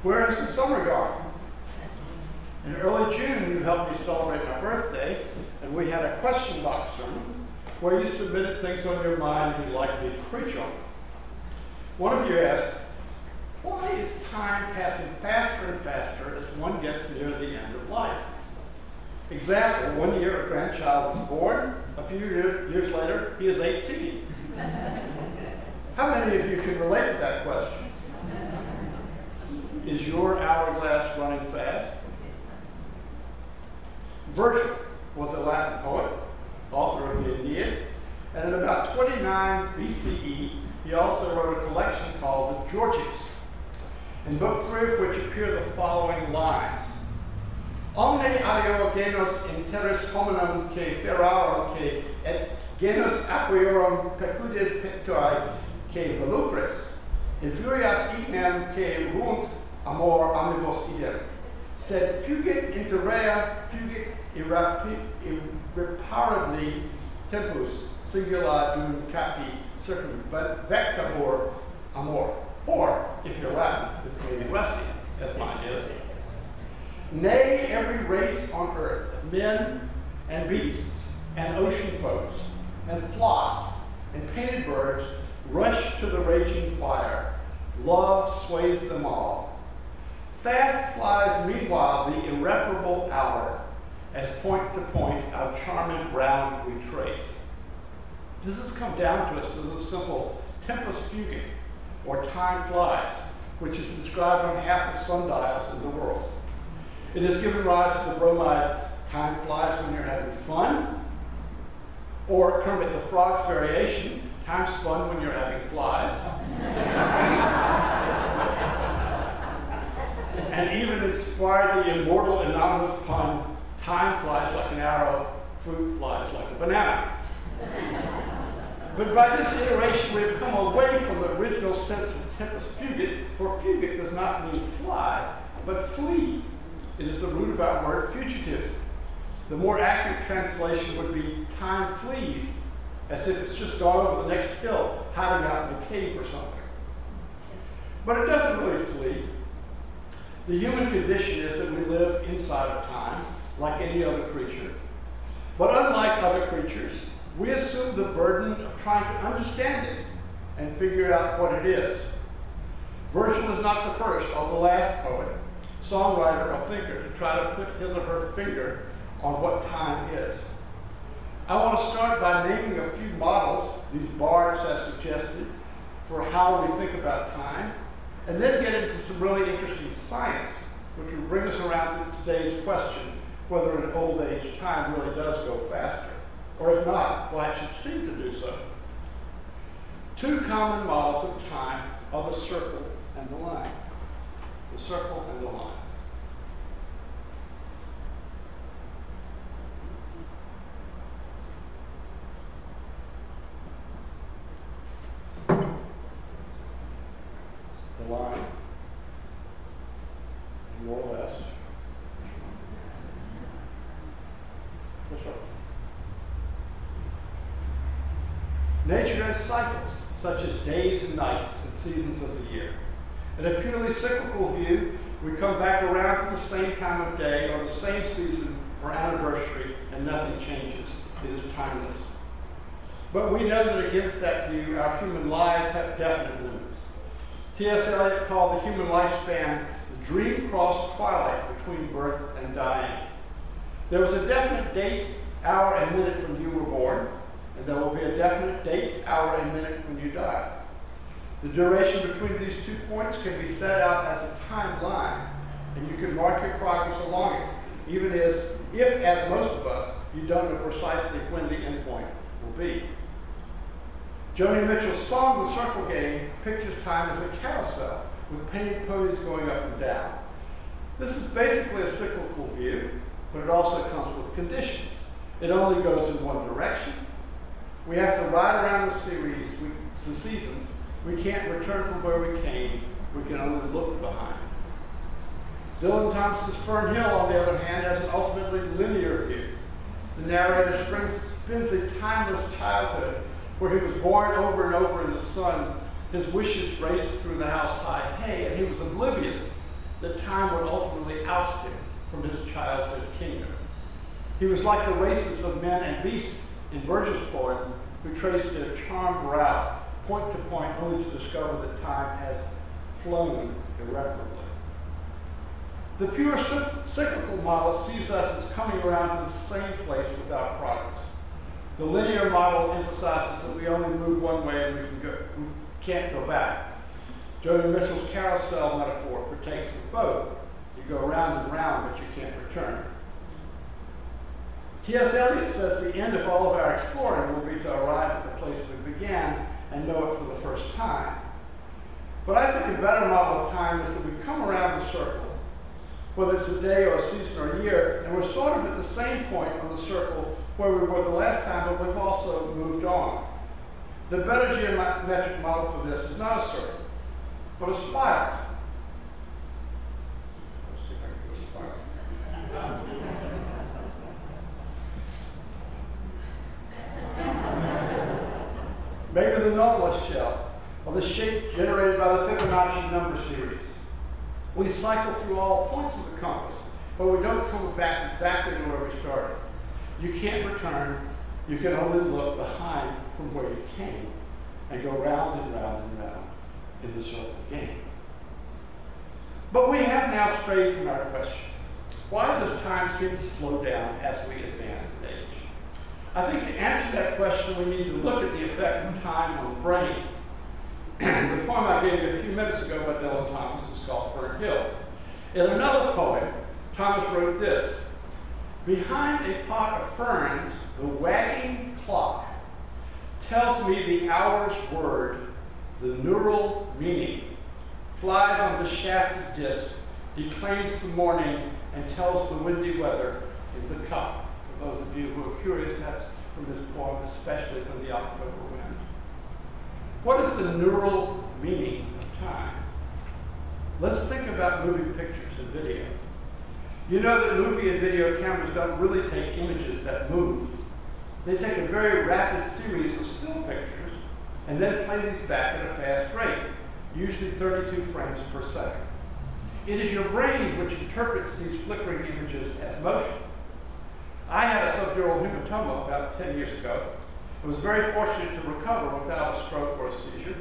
Where has the summer gone? In early June, you helped me celebrate my birthday, and we had a question box sermon where you submitted things on your mind you'd like me to preach on. One of you asked, why is time passing faster and faster as one gets near the end of life? Example, 1 year a grandchild was born, a few years later he is 18. How many of you can relate to that question? Is your hourglass running fast? Virgil was a Latin poet, author of the Aeneid, and in about 29 BCE, he also wrote a collection called the Georgics, in book 3 of which appear the following lines. Omne adeo genus in terris hominum que ferarum que et genus aquiorum pecudes pectoi que velucres, in furias ignem que ruunt amor amibus idem, sed fugit inter rea, fugit irreparably tempus, singula dum capi circumvectabor amor. Or, if you're Latin, it may be rusty, as mine is. Nay, every race on earth, men and beasts, and ocean folks, and flocks, and painted birds, rush to the raging fire. Love sways them all. Fast flies meanwhile the irreparable hour, as point to point our charming round we trace. This has come down to us as a simple tempus fugit, or time flies, which is inscribed on half the sundials in the world. It has given rise to the bromide time flies when you're having fun, or Kermit the Frog's variation, time's fun when you're having flies. And even inspired the immortal anonymous pun, time flies like an arrow, fruit flies like a banana. But by this iteration, we've come away from the original sense of tempus fugit, for fugit does not mean fly, but flee. It is the root of our word fugitive. The more accurate translation would be time flees, as if it's just gone over the next hill, hiding out in a cave or something. But it doesn't really flee. The human condition is that we live inside of time, like any other creature. But unlike other creatures, we assume the burden of trying to understand it and figure out what it is. Virgil is not the first or the last poet, songwriter, or thinker to try to put his or her finger on what time is. I want to start by naming a few models these bards have suggested for how we think about time, and then get into some really interesting science, which will bring us around to today's question, whether in old age time really does go faster, or if not, why it should seem to do so. Two common models of time are the circle and the line. The circle and the line. The line, more or less, the circle. Nature has cycles, such as days and nights and seasons of the year. In a purely cyclical view, we come back around to the same time of day or the same season or anniversary, and nothing changes. It is timeless. But we know that against that view, our human lives have definite limits. T.S. Eliot called the human lifespan the dream-crossed twilight between birth and dying. There was a definite date, hour, and minute when you were born, and there will be a definite date, hour, and minute when you die. The duration between these 2 points can be set out as a timeline, and you can mark your progress along it, even if, as most of us, you don't know precisely when the end point will be. Joni Mitchell's song, The Circle Game, pictures time as a carousel with painted ponies going up and down. This is basically a cyclical view, but it also comes with conditions. It only goes in one direction. We have to ride around the seasons. We can't return from where we came. We can only look behind. Dylan Thompson's Fern Hill, on the other hand, has an ultimately linear view. The narrator spins a timeless childhood where he was born over and over in the sun. His wishes raced through the house high hay, and he was oblivious that time would ultimately oust him from his childhood kingdom. He was like the races of men and beasts in Virgil's poem, who traced their charmed route point to point only to discover that time has flown irreparably. The pure cyclical model sees us as coming around to the same place without progress. The linear model emphasizes that we only move one way and we can't go back. Joni Mitchell's carousel metaphor partakes of both. You go round and round, but you can't return. T.S. Eliot says the end of all of our exploring will be to arrive at the place we began and know it for the first time. But I think a better model of time is that we come around the circle, whether it's a day or a season or a year, and we're sort of at the same point on the circle where we were the last time, but we've also moved on. The better geometric model for this is not a circle, but a spiral. Let's see if I can do a spiral. Maybe the nautilus shell, or the shape generated by the Fibonacci number series. We cycle through all points of the compass, but we don't come back exactly to where we started. You can't return. You can only look behind from where you came and go round and round and round in the circle game. But we have now strayed from our question. Why does time seem to slow down as we advance in age? I think to answer that question, we need to look at the effect of time on the brain. The poem I gave you a few minutes ago by Dylan Thomas is called Fern Hill. In another poem, Thomas wrote this: "Behind a pot of ferns, the wagging clock tells me the hour's word, the neural meaning, flies on the shafted disc, declaims the morning, and tells the windy weather in the cup." For those of you who are curious, that's from this poem, especially from the October wind. What is the neural meaning of time? Let's think about moving pictures and video. You know that movie and video cameras don't really take images that move. They take a very rapid series of still pictures and then play these back at a fast rate, usually 32 frames per second. It is your brain which interprets these flickering images as motion. I had a subdural hematoma about 10 years ago. I was very fortunate to recover without a stroke or a seizure,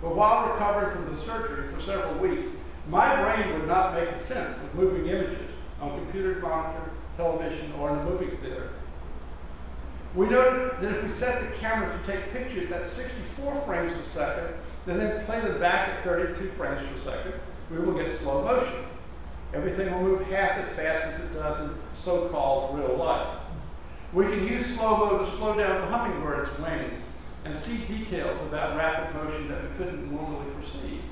but while recovering from the surgery for several weeks, my brain would not make sense of moving images on computer monitor, television, or in a movie theater. We noted that if we set the camera to take pictures at 64 frames a second, and then play them back at 32 frames per second, we will get slow motion. Everything will move half as fast as it does in so-called real life. We can use slow-mo to slow down the hummingbird's wings and see details about rapid motion that we couldn't normally perceive.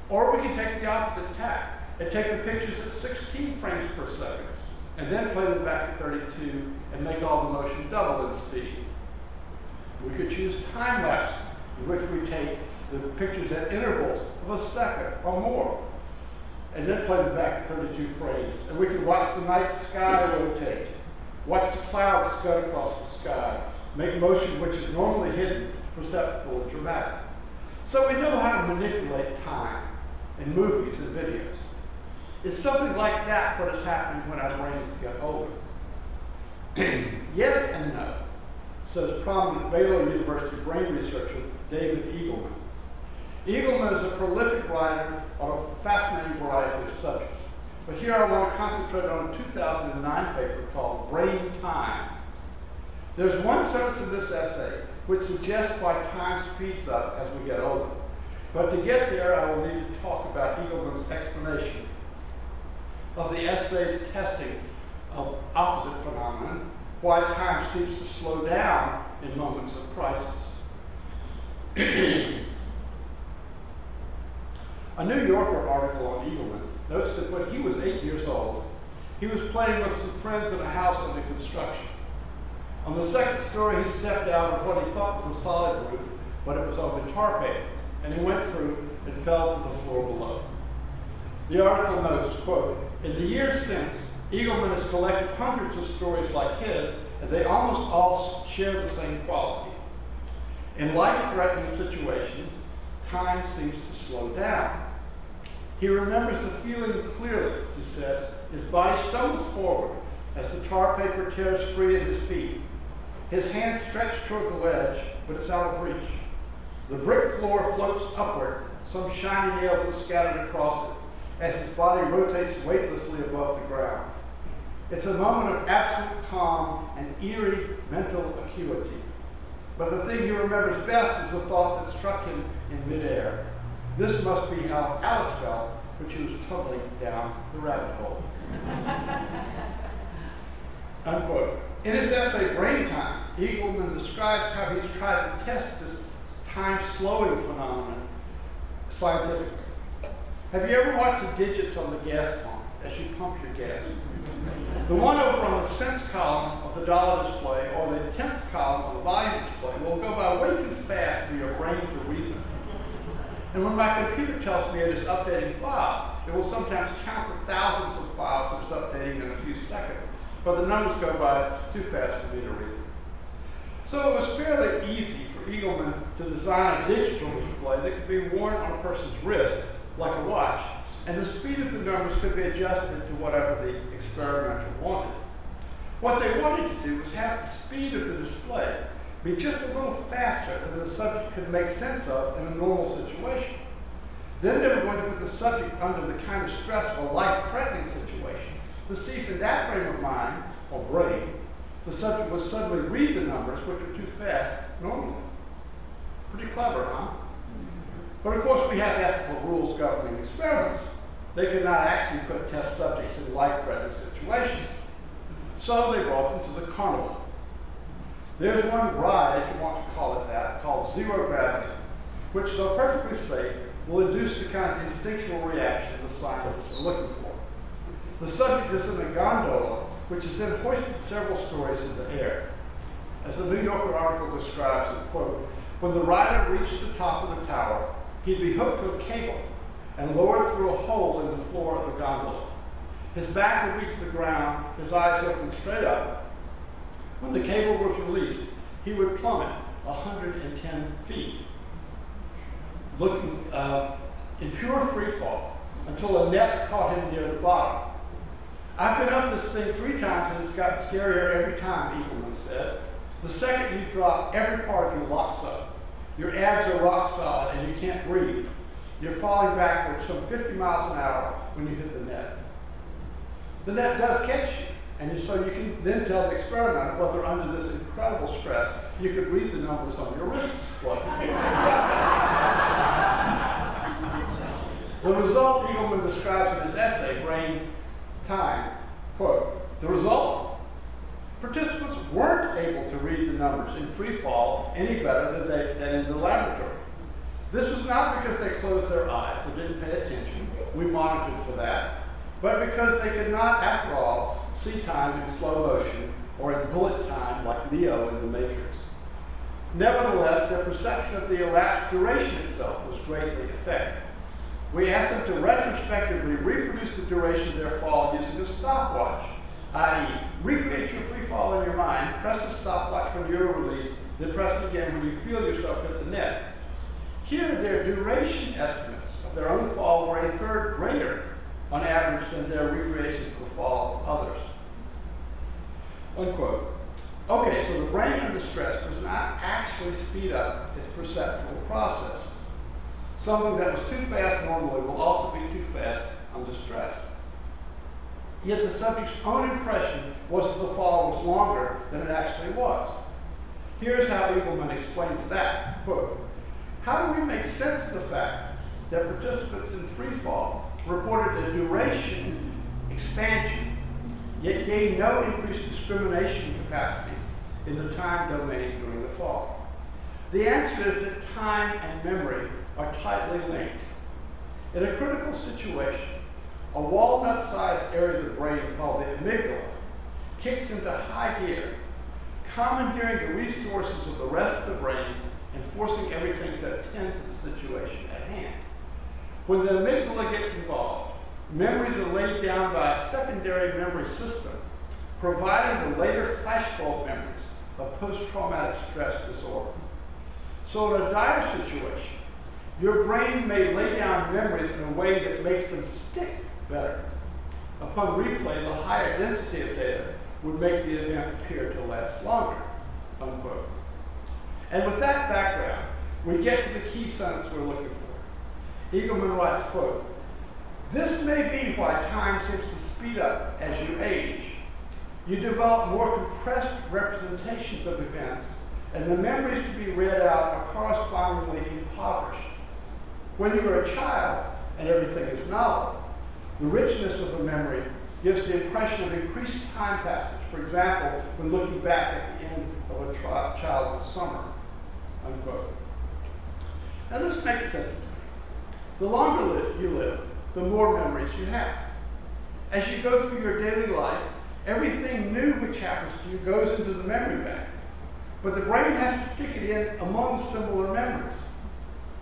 Or we can take the opposite tack and take the pictures at 16 frames per second and then play them back at 32 and make all the motion double in speed. We could choose time-lapse, in which we take the pictures at intervals of a second or more and then play them back at 32 frames. And we can watch the night sky rotate, watch the clouds scud across the sky, make motion which is normally hidden perceptible and dramatic. So we know how to manipulate time in movies and videos. It's something like that what is happening when our brains get older. Yes and no, says prominent Baylor University brain researcher David Eagleman. Eagleman is a prolific writer on a fascinating variety of subjects. But here I want to concentrate on a 2009 paper called Brain Time. There's one sentence in this essay which suggests why time speeds up as we get older. But to get there, I will need to talk about Eagleman's explanation of the essay's testing of opposite phenomenon, why time seems to slow down in moments of crisis. A New Yorker article on Eagleman notes that when he was 8 years old, he was playing with some friends in a house under construction. On the second story, he stepped out of what he thought was a solid roof, but it was only tar paper, and he went through and fell to the floor below. The article notes, quote, "In the years since, Eagleman has collected hundreds of stories like his, and they almost all share the same quality. In life-threatening situations, time seems to slow down. He remembers the feeling clearly, he says. His body stumbles forward as the tar paper tears free at his feet. His hands stretch toward the ledge, but it's out of reach. The brick floor floats upward, some shiny nails are scattered across it, as his body rotates weightlessly above the ground. It's a moment of absolute calm and eerie mental acuity. But the thing he remembers best is the thought that struck him in midair. This must be how Alice felt when she was tumbling down the rabbit hole. Unquote. In his essay, Brain Time, Eagleman describes how he's tried to test this time-slowing phenomenon scientifically. Have you ever watched the digits on the gas pump as you pump your gas? The one over on the cents column of the dollar display or the tenths column of the volume display will go by way too fast for your brain to read them. And when my computer tells me it is updating files, it will sometimes count the thousands of files that it's updating in a few seconds, but the numbers go by too fast for me to read them. So it was fairly easy for Eagleman to design a digital display that could be worn on a person's wrist, like a watch, and the speed of the numbers could be adjusted to whatever the experimenter wanted. What they wanted to do was have the speed of the display be just a little faster than the subject could make sense of in a normal situation. Then they were going to put the subject under the kind of stress of a life-threatening situation to see if in that frame of mind, or brain, the subject would suddenly read the numbers which were too fast normally. Pretty clever, huh? But of course we have ethical rules governing experiments. They could not actually put test subjects in life-threatening situations. So they brought them to the carnival. There's one ride, if you want to call it that, called zero gravity, which, though perfectly safe, will induce the kind of instinctual reaction the scientists are looking for. The subject is in a gondola, which is then hoisted several stories in the air. As the New Yorker article describes it, quote, when the rider reached the top of the tower, he'd be hooked to a cable and lowered through a hole in the floor of the gondola. His back would reach the ground, his eyes open straight up. When the cable was released, he would plummet 110 feet, looking in pure free fall until a net caught him near the bottom. I've been up this thing 3 times and it's gotten scarier every time, Eagleman said. The second you drop, every part of you locks up. Your abs are rock solid and you can't breathe. You're falling backwards some 50 miles an hour when you hit the net. The net does catch you, and so you can then tell the experimenter whether under this incredible stress you could read the numbers on your wrist display. The result Eagleman describes in his essay, Brain Time, quote, the result? Participants weren't able to read the numbers in free fall any better than in the laboratory. This was not because they closed their eyes or didn't pay attention. We monitored for that. But because they could not, after all, see time in slow motion or in bullet time like Neo in the Matrix. Nevertheless, their perception of the elapsed duration itself was greatly affected. We asked them to retrospectively reproduce the duration of their fall using a stopwatch, i.e., recreate your free fall in your mind, press the stopwatch when you're released, then press it again when you feel yourself hit the net. Here, their duration estimates of their own fall were a third greater on average than their recreations of the fall of others. Unquote. Okay, so the brain under stress does not actually speed up its perceptual processes. Something that was too fast normally will also be too fast under stress. Yet the subject's own impression was that the fall was longer than it actually was. Here's how Eagleman explains that. Quote, how do we make sense of the fact that participants in free fall reported a duration expansion, yet gained no increased discrimination capacities in the time domain during the fall? The answer is that time and memory are tightly linked. In a critical situation, a walnut-sized area of the brain called the amygdala kicks into high gear, commandeering the resources of the rest of the brain and forcing everything to attend to the situation at hand. When the amygdala gets involved, memories are laid down by a secondary memory system, providing the later flashbulb memories of post-traumatic stress disorder. So in a dire situation, Your brain may lay down memories in a way that makes them stick better. Upon replay, the higher density of data would make the event appear to last longer, unquote. And with that background, we get to the key sentence we're looking for. Eagleman writes, quote, "This may be why time seems to speed up as you age. You develop more compressed representations of events, and the memories to be read out are correspondingly impoverished. When you are a child and everything is novel, the richness of the memory gives the impression of increased time passage. For example, when looking back at the end of a childhood summer," unquote. Now this makes sense to me. The longer you live, the more memories you have. As you go through your daily life, everything new which happens to you goes into the memory bank. But the brain has to stick it in among similar memories.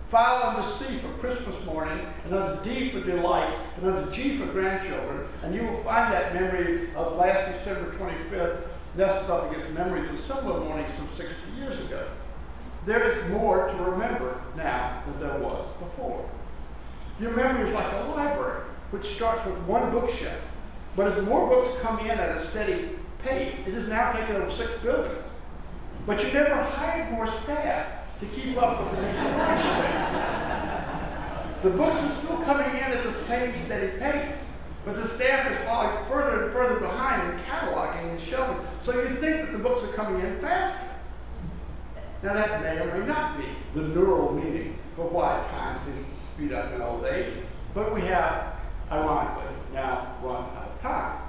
File under C for Christmas morning, and under D for delights, and under G for grandchildren, and you will find that memory of last December 25th nested up against memories of similar mornings from 60 years ago. There is more to remember now than there was before. Your memory is like a library, which starts with one bookshelf. But as more books come in at a steady pace, it is now taken over 6 buildings. But you never hired more staff to keep up with the new storage space. The books are still coming in at the same steady pace, but the staff is falling further and further behind in cataloging and shelving, so you think that the books are coming in faster. Now that may or may not be the neural meaning for why time seems to speed up in old age, but we have, ironically, now run out of time.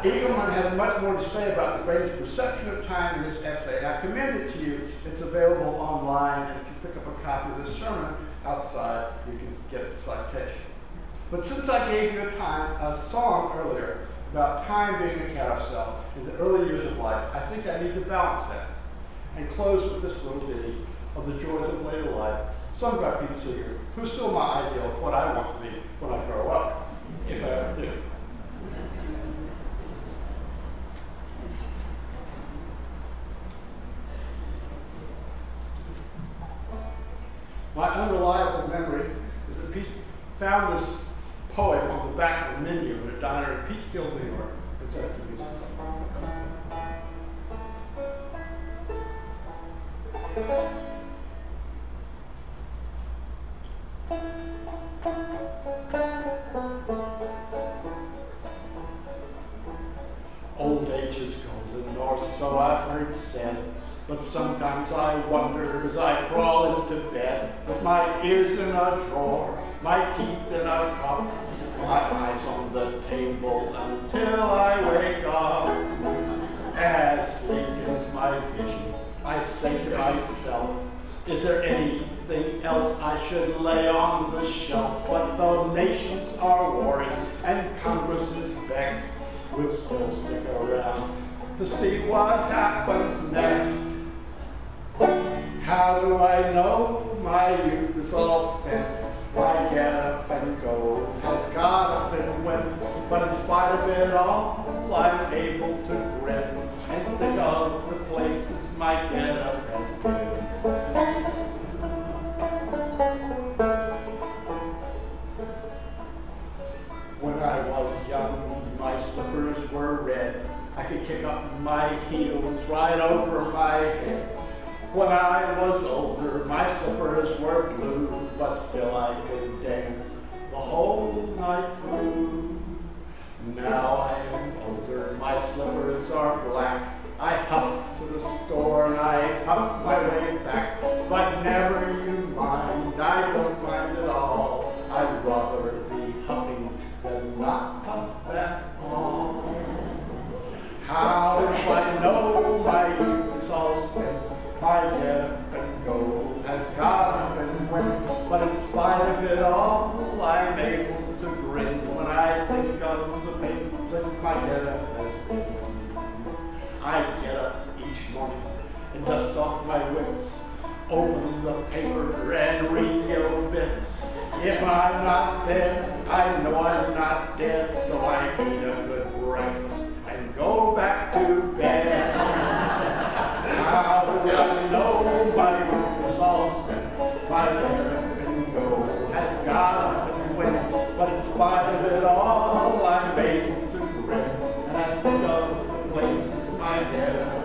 Eagleman has much more to say about the brain's perception of time in this essay, and I commend it to you. It's available online, and if you pick up a copy of this sermon outside, you can get the citation. But since I gave you a song earlier about time being a carousel in the early years of life, I think I need to balance that and close with this little ditty of the joys of later life, sung by Pete Seeger, who's still my ideal of what I want to be when I grow up, if I ever do. My unreliable memory is that Pete found this poem on the back of a menu in a diner in Peekskill, New York, and sent it to me. Old age is golden, or so I've heard said, but sometimes I wonder as I crawl into bed with my ears in a drawer, my teeth in a cup, my eyes on the table until I wake up. As sleep dims my vision, I say to myself, is there anything else I should lay on the shelf? But though nations are warring and Congress is vexed, we'll still stick around to see what happens next. How do I know my youth is all spent? My get up and go has got up and went, but in spite of it all, I'm able to grin and think of the places my get up has been. When I was young, my slippers were red. I could kick up my heels right over my head. When I was older, my slippers were blue, but still I could dance the whole night through. Now I am older, my slippers are black. I huff to the store and I puff my way back, but never you mind, I don't mind at all. I'd rather be huffing than not puff at all. How do I know my youth is all spent? My get up and go has got up and went, but in spite of it all, I'm able to grin when I think of the places my get up has been. I get up each morning and dust off my wits, open the paper and read the obits. If I'm not dead, I know I'm not dead, so I eat a good breakfast and go back to bed. How do I know my youth is all spent? my American goal has got to win. But in spite of it all, I'm able to grin. And I think of the places I never